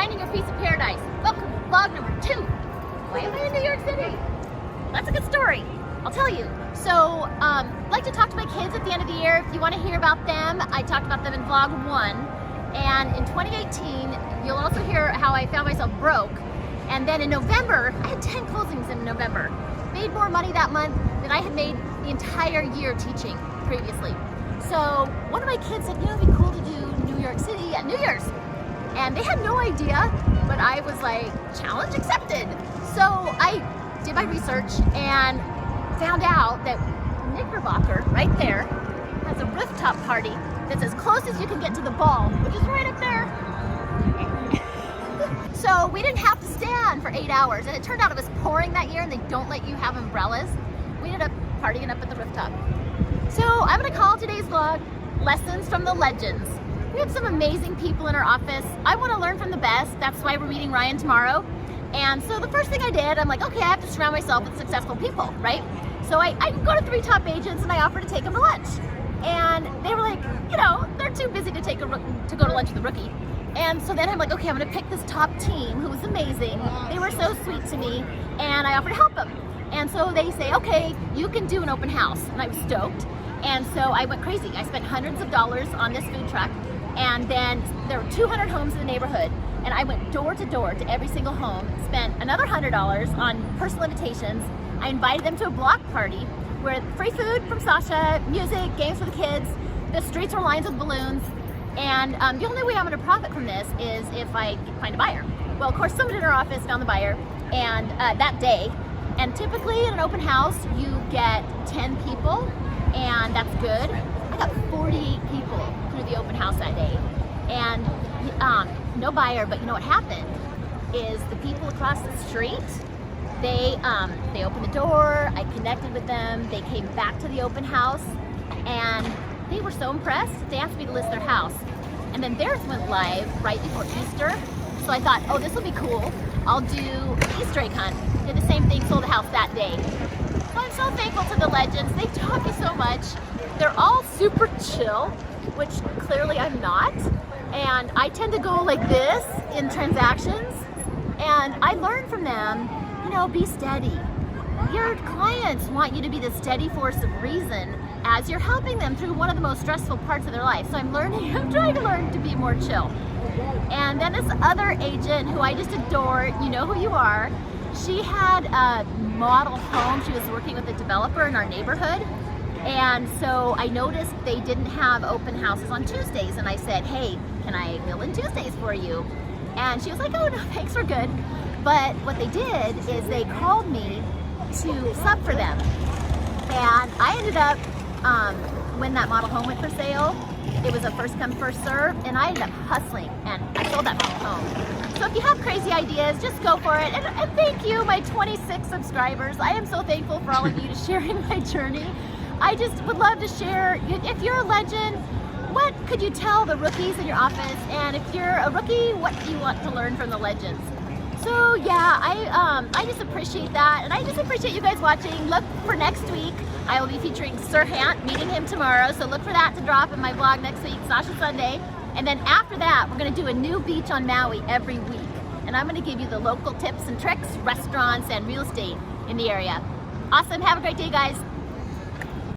finding your piece of paradise. Welcome to vlog number 2. Why am I in New York City? That's a good story. I'll tell you. So, I like to talk to my kids at the end of the year. If you want to hear about them, I talked about them in vlog 1. And in 2018, you'll also hear how I found myself broke. And then in November, I had 10 closings in November. Made more money that month than I had made the entire year teaching previously. So one of my kids said, you know, it'd be cool to do New York City at New Year's. And they had no idea, but I was like, challenge accepted. So I did my research and found out that Knickerbocker, right there, has a rooftop party that's as close as you can get to the ball, which is right up there. So we didn't have to stand for 8 hours, and it turned out it was pouring that year and they don't let you have umbrellas. We ended up partying up at the rooftop. So I'm gonna call today's vlog Lessons from the Legends. We have some amazing people in our office. I wanna learn from the best. That's why we're meeting Ryan tomorrow. And so the first thing I did, I'm like, okay, I have to surround myself with successful people, right? So I go to 3 top agents and I offer to take them to lunch. And they were like, you know, they're too busy to go to lunch with the rookie. And so then I'm like, okay, I'm gonna pick this top team who was amazing. They were so sweet to me, and I offered to help them. And so they say, okay, you can do an open house. And I was stoked. And so I went crazy. I spent hundreds of dollars on this food truck. And then there were 200 homes in the neighborhood. And I went door to door to every single home, spent another $100 on personal invitations. I invited them to a block party where free food from Sasha, music, games for the kids. The streets were lined with balloons. And the only way I'm gonna profit from this is if I find a buyer. Well, of course, someone in our office found the buyer and that day. And typically in an open house, you get 10 people, and that's good. I got 48 people through the open house that day. And no buyer, but you know what happened is the people across the street, they opened the door, I connected with them, they came back to the open house, and they were so impressed, they asked me to list their house. And then theirs went live right before Easter. So I thought, oh, this will be cool. I'll do Easter egg hunt. Did the same thing, sold a house that day. So I'm so thankful to the legends. They taught me so much. They're all super chill, which clearly I'm not. And I tend to go like this in transactions. And I learned from them, you know, be steady. Your clients want you to be the steady force of reason as you're helping them through one of the most stressful parts of their life. So I'm trying to learn to be more chill. And then this other agent who I just adore, you know who you are, she had a model home. She was working with a developer in our neighborhood. And so I noticed they didn't have open houses on Tuesdays. And I said, hey, can I fill in Tuesdays for you? And she was like, oh no, thanks, we're good. But what they did is they called me to sub for them. And I ended up, when that model home went for sale, it was a first come, first serve, and I ended up hustling, and I sold that model home. So if you have crazy ideas, just go for it. And thank you, my 26 subscribers. I am so thankful for all of you to sharing my journey. I just would love to share, if you're a legend, what could you tell the rookies in your office? And if you're a rookie, what do you want to learn from the legends? So yeah, I just appreciate that, and I just appreciate you guys watching. Look for next week. I will be featuring Serhant, meeting him tomorrow, so look for that to drop in my vlog next week, Sasha Sunday. And then after that, we're gonna do a new beach on Maui every week. And I'm gonna give you the local tips and tricks, restaurants, and real estate in the area. Awesome, have a great day, guys.